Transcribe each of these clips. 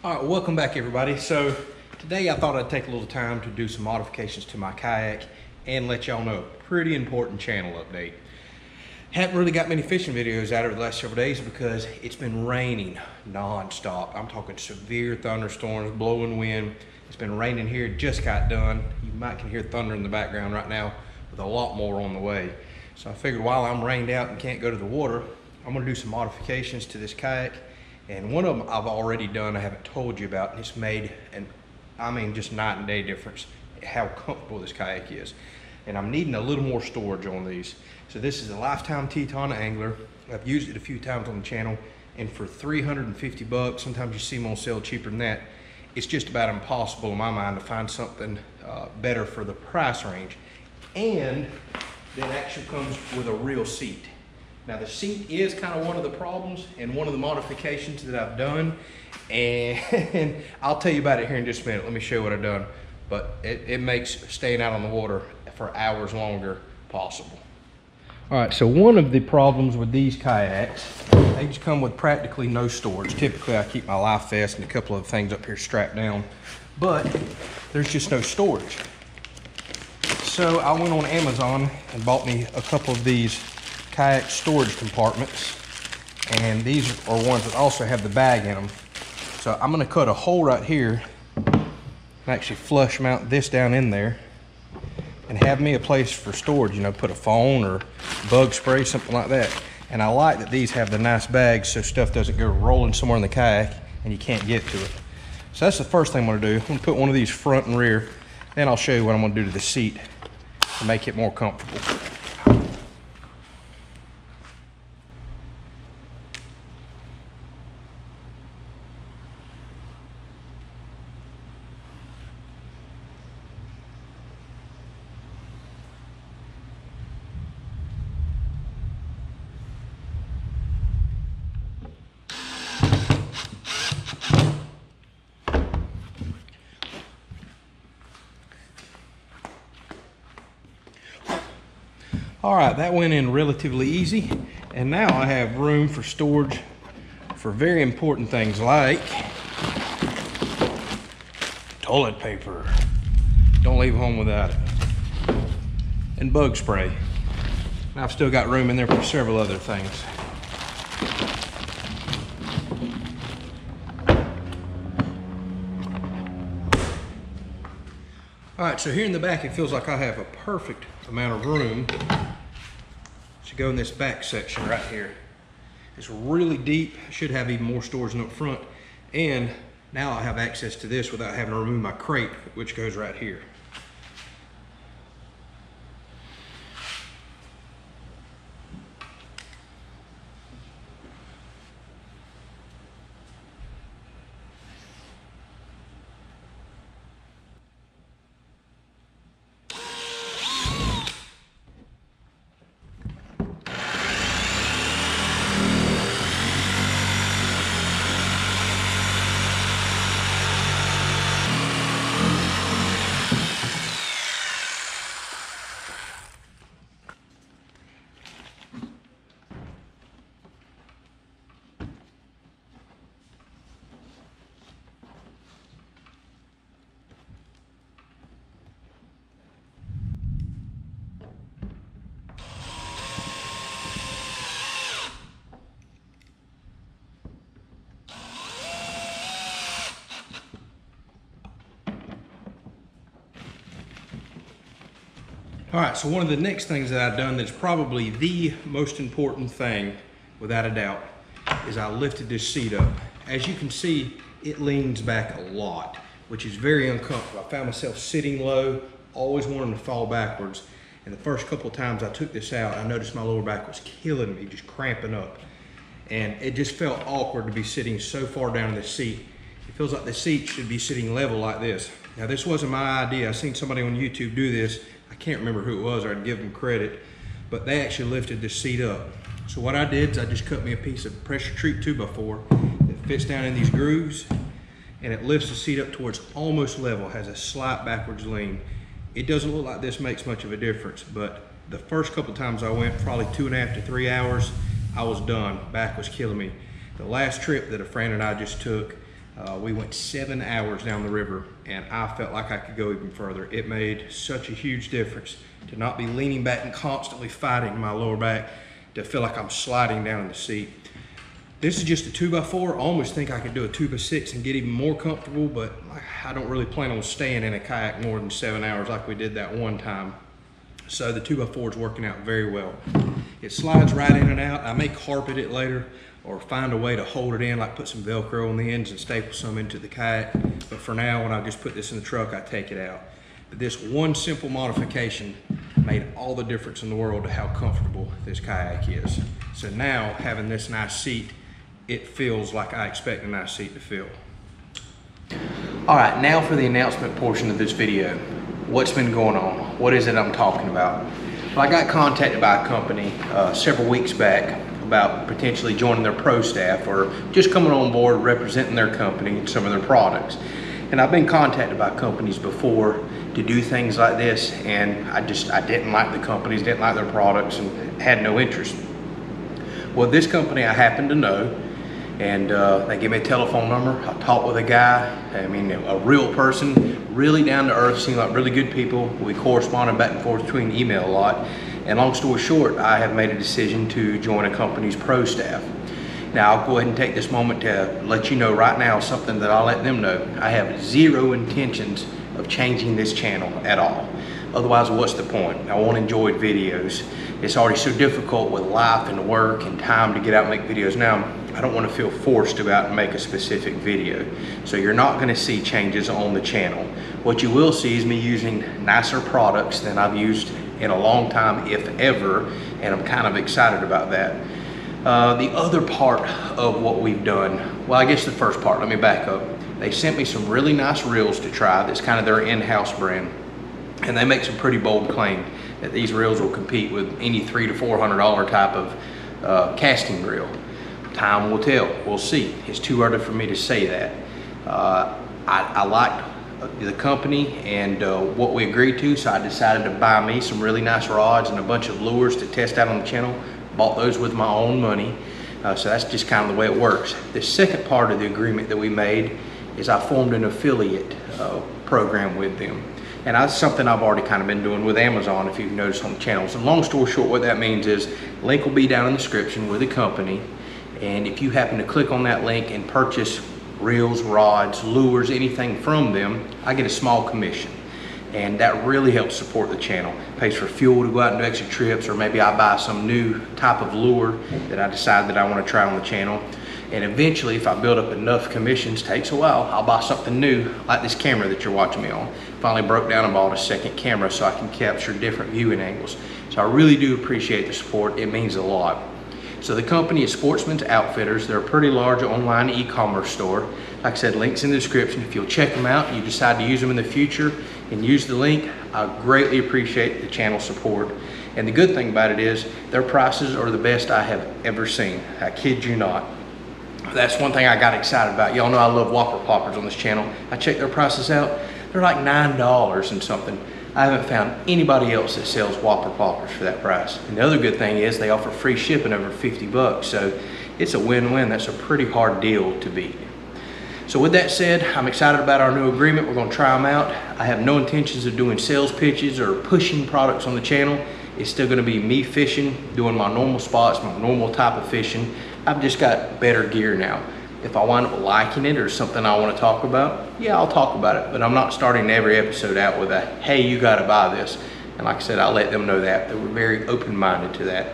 All right, welcome back everybody. So today I thought I'd take a little time to do some modifications to my kayak and let y'all know a pretty important channel update. Haven't really got many fishing videos out over the last several days because it's been raining non-stop. I'm talking severe thunderstorms, blowing wind. It's been raining here, it just got done. You might can hear thunder in the background right now with a lot more on the way. So I figured while I'm rained out and can't go to the water, I'm gonna do some modifications to this kayak. And one of them I've already done, I haven't told you about, and it's made just night and day difference how comfortable this kayak is. And I'm needing a little more storage on these. So this is a Lifetime Teton Angler. I've used it a few times on the channel, and for 350 bucks, sometimes you see them on sale cheaper than that, it's just about impossible in my mind to find something better for the price range. And that actually comes with a real seat. Now the seat is kind of one of the problems and one of the modifications that I've done, and I'll tell you about it here in just a minute. Let me show you what I've done. But it makes staying out on the water for hours longer possible. All right, so one of the problems with these kayaks, they just come with practically no storage. Typically I keep my life vest and a couple of things up here strapped down, but there's just no storage. So I went on Amazon and bought me a couple of these kayak storage compartments, and these are ones that also have the bag in them. So I'm going to cut a hole right here and actually flush mount this down in there and have me a place for storage, you know, put a phone or bug spray, something like that. And I like that these have the nice bags so stuff doesn't go rolling somewhere in the kayak and you can't get to it. So that's the first thing I'm going to do. I'm going to put one of these front and rear, then I'll show you what I'm going to do to the seat to make it more comfortable. All right, that went in relatively easy, and now I have room for storage for very important things like toilet paper. Don't leave home without it. And bug spray. And I've still got room in there for several other things. All right, so here in the back, it feels like I have a perfect amount of room to go in this back section right here. It's really deep, should have even more storage than up front. And now I have access to this without having to remove my crate, which goes right here. All right, so one of the next things that I've done that's probably the most important thing, without a doubt, is I lifted this seat up. As you can see, it leans back a lot, which is very uncomfortable. I found myself sitting low, always wanting to fall backwards. And the first couple of times I took this out, I noticed my lower back was killing me, just cramping up. And it just felt awkward to be sitting so far down in the seat. It feels like the seat should be sitting level like this. Now, this wasn't my idea. I seen somebody on YouTube do this. I can't remember who it was, or I'd give them credit, but they actually lifted this seat up. So what I did is I just cut me a piece of pressure treat 2x4 that fits down in these grooves, and it lifts the seat up towards almost level, has a slight backwards lean. It doesn't look like this makes much of a difference, but the first couple times I went, probably 2.5 to 3 hours, I was done. Back was killing me. The last trip that a friend and I just took, We went 7 hours down the river, and I felt like I could go even further. It made such a huge difference to not be leaning back and constantly fighting my lower back, to feel like I'm sliding down in the seat. This is just a 2x4. I almost think I could do a 2x6 and get even more comfortable, but I don't really plan on staying in a kayak more than 7 hours like we did that one time. So the 2x4 is working out very well. It slides right in and out. I may carpet it later or find a way to hold it in, like put some Velcro on the ends and staple some into the kayak. But for now, when I just put this in the truck, I take it out. But this one simple modification made all the difference in the world to how comfortable this kayak is. So now, having this nice seat, it feels like I expect a nice seat to feel. All right, now for the announcement portion of this video. What's been going on? What is it I'm talking about? Well, I got contacted by a company several weeks back about potentially joining their pro staff or just coming on board representing their company and some of their products. And I've been contacted by companies before to do things like this, and I didn't like the companies, didn't like their products, and had no interest. Well, this company I happen to know, and they gave me a telephone number. I talked with a guy, I mean, a real person, really down to earth, seemed like really good people. We corresponded back and forth between email a lot. And long story short, I have made a decision to join a company's pro staff. Now, I'll go ahead and take this moment to let you know right now something that I'll let them know. I have zero intentions of changing this channel at all. Otherwise, what's the point? I won't enjoy videos. It's already so difficult with life and work and time to get out and make videos. Now, I don't want to feel forced to go out and make a specific video. So you're not going to see changes on the channel. What you will see is me using nicer products than I've used in a long time, if ever, and I'm kind of excited about that. The other part of what we've done, well, I guess the first part, let me back up. They sent me some really nice reels to try. That's kind of their in-house brand. And they make some pretty bold claim that these reels will compete with any $300 to $400 type of casting reel. Time will tell, we'll see. It's too early for me to say that. I liked the company and what we agreed to, so I decided to buy me some really nice rods and a bunch of lures to test out on the channel. Bought those with my own money, so that's just kind of the way it works. The second part of the agreement that we made is I formed an affiliate program with them. And that's something I've already kind of been doing with Amazon, if you've noticed on the channel. So long story short, what that means is, link will be down in the description with the company. And if you happen to click on that link and purchase reels, rods, lures, anything from them, I get a small commission. And that really helps support the channel. Pays for fuel to go out and do extra trips, or maybe I buy some new type of lure that I decide that I want to try on the channel. And eventually, if I build up enough commissions, takes a while, I'll buy something new, like this camera that you're watching me on. Finally broke down and bought a second camera so I can capture different viewing angles. So I really do appreciate the support. It means a lot. So the company is Sportsman's Outfitters. They're a pretty large online e-commerce store. Like I said, links in the description. If you'll check them out and you decide to use them in the future and use the link, I greatly appreciate the channel support. And the good thing about it is their prices are the best I have ever seen. I kid you not. That's one thing I got excited about. Y'all know I love Whopper Poppers on this channel. I checked their prices out. They're like $9 and something. I haven't found anybody else that sells Whopper Poppers for that price. And the other good thing is they offer free shipping over 50 bucks. So it's a win-win. That's a pretty hard deal to beat. So with that said, I'm excited about our new agreement. We're gonna try them out. I have no intentions of doing sales pitches or pushing products on the channel. It's still gonna be me fishing, doing my normal spots, my normal type of fishing. I've just got better gear now. If I wind up liking it or something I want to talk about, yeah, I'll talk about it. But I'm not starting every episode out with a, hey, you got to buy this. And like I said, I'll let them know that. They were very open-minded to that.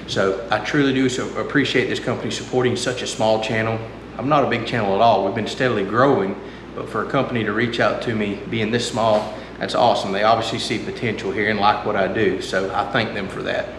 So I truly do appreciate this company supporting such a small channel. I'm not a big channel at all. We've been steadily growing. But for a company to reach out to me being this small, that's awesome. They obviously see potential here and like what I do. So I thank them for that.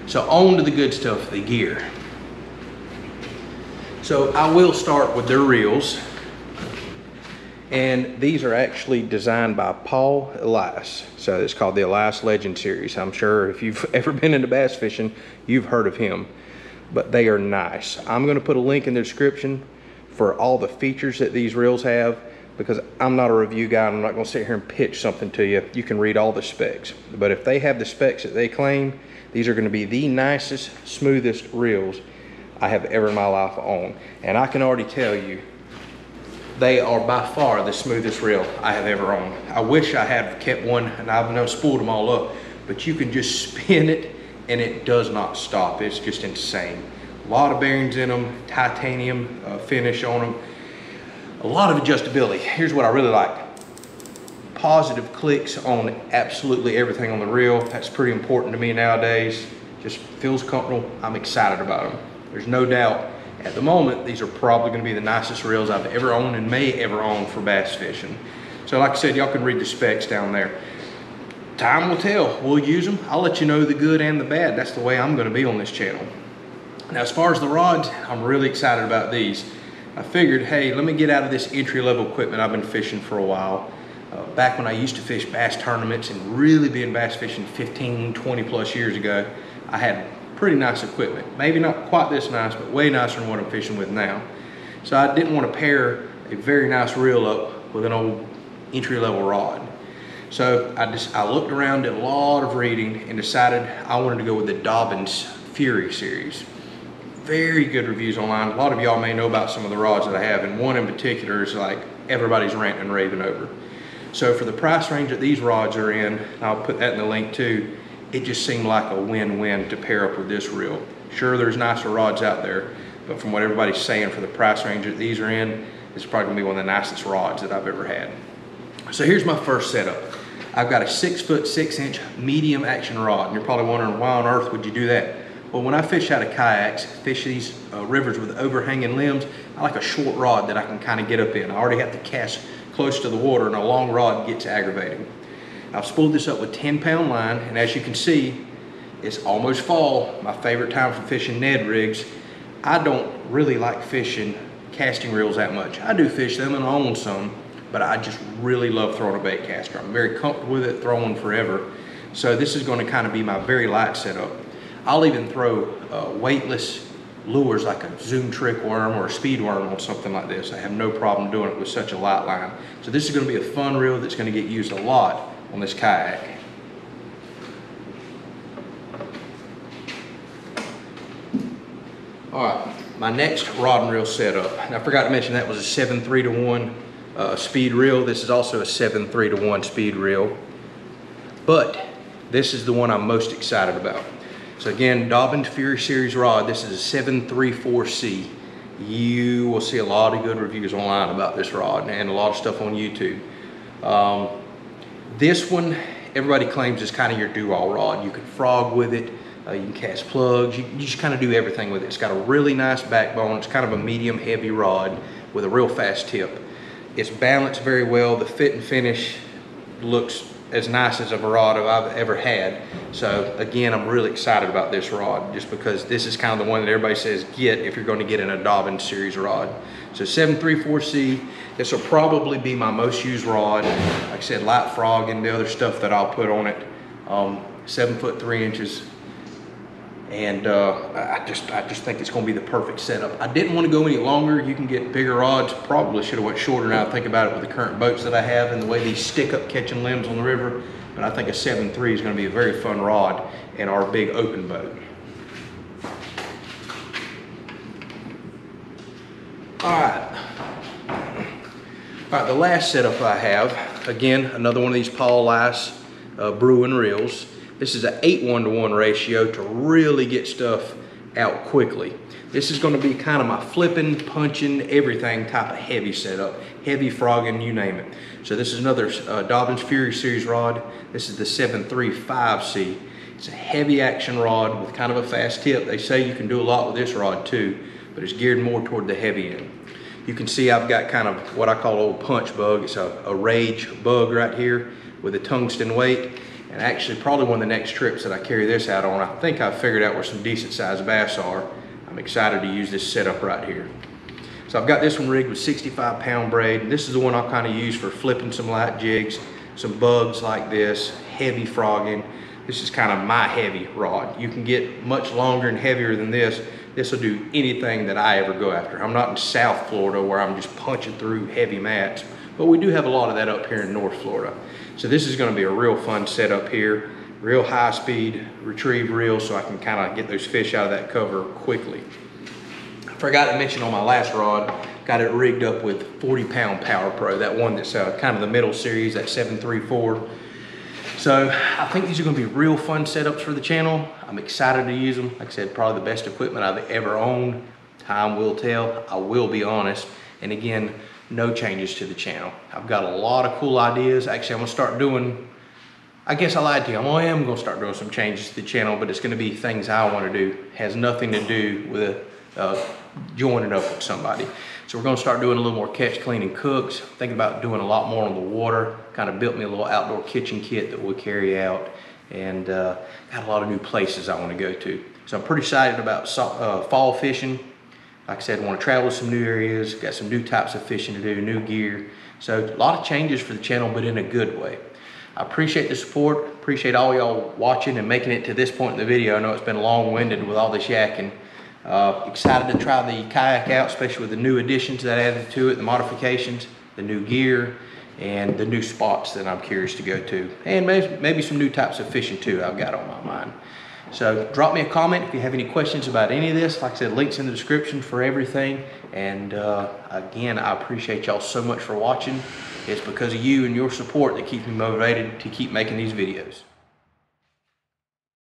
So on to the good stuff, the gear. So I will start with their reels, and these are actually designed by Paul Elias. So it's called the Elias Legend Series. I'm sure if you've ever been into bass fishing, you've heard of him, but they are nice. I'm gonna put a link in the description for all the features that these reels have, because I'm not a review guy and I'm not gonna sit here and pitch something to you. You can read all the specs, but if they have the specs that they claim, these are gonna be the nicest, smoothest reels I have ever in my life owned. And I can already tell you, They are by far the smoothest reel I have ever owned. I wish I had kept one, and I've never spooled them all up, but you can just spin it and it does not stop. It's just insane. A lot of bearings in them, titanium finish on them, a lot of adjustability. Here's what I really like. Positive clicks on absolutely everything on the reel. That's pretty important to me nowadays. Just feels comfortable. I'm excited about them. There's no doubt at the moment these are probably going to be the nicest reels I've ever owned and may ever own for bass fishing. So like I said, y'all can read the specs down there. Time will tell. We'll use them. I'll let you know the good and the bad. That's the way I'm going to be on this channel. Now, as far as the rods, I'm really excited about these. I figured, hey, let me get out of this entry-level equipment I've been fishing for a while. Back when I used to fish bass tournaments and really been bass fishing 15, 20 plus years ago, I had pretty nice equipment. Maybe not quite this nice, but way nicer than what I'm fishing with now. So I didn't want to pair a very nice reel up with an old entry-level rod. So I looked around, did a lot of reading, and decided I wanted to go with the Dobyns Fury series. Very good reviews online. A lot of y'all may know about some of the rods that I have, and one in particular is like everybody's ranting and raving over. So for the price range that these rods are in, I'll put that in the link too, it just seemed like a win-win to pair up with this reel. Sure, there's nicer rods out there, but from what everybody's saying for the price range that these are in, it's probably gonna be one of the nicest rods that I've ever had. So here's my first setup. I've got a 6'6" medium action rod, and you're probably wondering, why on earth would you do that? Well, when I fish out of kayaks, fish these rivers with overhanging limbs, I like a short rod that I can kind of get up in. I already have to cast close to the water, and a long rod gets aggravating. I've spooled this up with 10-pound line, and as you can see, it's almost fall, my favorite time for fishing Ned rigs. I don't really like fishing casting reels that much. I do fish them and I own some, but I just really love throwing a bait caster. I'm very comfortable with it, throwing forever. So this is going to kind of be my very light setup. I'll even throw weightless lures like a Zoom trick worm or a speed worm on something like this. I have no problem doing it with such a light line. So this is going to be a fun reel that's going to get used a lot on this kayak. All right, my next rod and reel setup. And I forgot to mention that was a 7-3-to-1 speed reel. This is also a 7-3-to-1 speed reel. But this is the one I'm most excited about. So again, Dobyns Fury Series rod. This is a 734C. You will see a lot of good reviews online about this rod and a lot of stuff on YouTube. This one, everybody claims is kind of your do-all rod. You can frog with it, you can cast plugs, you just kind of do everything with it. It's got a really nice backbone. It's kind of a medium heavy rod with a real fast tip. It's balanced very well. The fit and finish looks as nice as a rod I've ever had. So again, I'm really excited about this rod just because this is kind of the one that everybody says get if you're going to get in a Dobyns series rod. So 734C, this will probably be my most used rod. Like I said, light frog and the other stuff that I'll put on it. 7 foot 3 inches. And I just think it's going to be the perfect setup. I didn't want to go any longer. You can get bigger rods. Probably should have went shorter now. I think about it with the current boats that I have and the way these stick up catching limbs on the river. But I think a 7.3 is going to be a very fun rod in our big open boat. All right, the last setup I have, again, another one of these Paul Lice Bruin reels. This is an 8:1-to-1 ratio to really get stuff out quickly. This is going to be kind of my flipping, punching, everything type of heavy setup. Heavy frogging, you name it. So this is another Dobyns Fury Series rod. This is the 735C. It's a heavy action rod with kind of a fast tip. They say you can do a lot with this rod too, but it's geared more toward the heavy end. You can see I've got kind of what I call old punch bug. It's a rage bug right here with a tungsten weight. And actually probably one of the next trips that I carry this out on, I think I've figured out where some decent sized bass are. I'm excited to use this setup right here. So I've got this one rigged with 65-pound braid. This is the one I'll kind of use for flipping some light jigs, some bugs like this, heavy frogging. This is kind of my heavy rod. You can get much longer and heavier than this. This will do anything that I ever go after. I'm not in South Florida where I'm just punching through heavy mats, but we do have a lot of that up here in North Florida. So this is going to be a real fun setup here. Real high speed retrieve reel so I can kind of get those fish out of that cover quickly. I forgot to mention on my last rod, got it rigged up with 40-pound Power Pro, that one that's kind of the middle series, that 734. So I think these are gonna be real fun setups for the channel. I'm excited to use them. Like I said, probably the best equipment I've ever owned. Time will tell, I will be honest. And again, no changes to the channel. I've got a lot of cool ideas. Actually, I'm gonna start doing, I guess I lied to you. I am gonna start doing some changes to the channel, but it's gonna be things I wanna do. Has nothing to do with joining up with somebody. So we're gonna start doing a little more catch, clean, and cooks. Thinking about doing a lot more on the water. Kind of built me a little outdoor kitchen kit that we'll carry out. And got a lot of new places I wanna go to. So I'm pretty excited about fall fishing. Like I said, I want to travel to some new areas, got some new types of fishing to do, new gear. So a lot of changes for the channel, but in a good way. I appreciate the support, appreciate all y'all watching and making it to this point in the video. I know it's been long-winded with all this yakking. Excited to try the kayak out, especially with the new additions that I added to it, the modifications, the new gear, and the new spots that I'm curious to go to. And maybe some new types of fishing too I've got on my mind. So drop me a comment if you have any questions about any of this. Like I said, links in the description for everything. And again, I appreciate y'all so much for watching. It's because of you and your support that keeps me motivated to keep making these videos.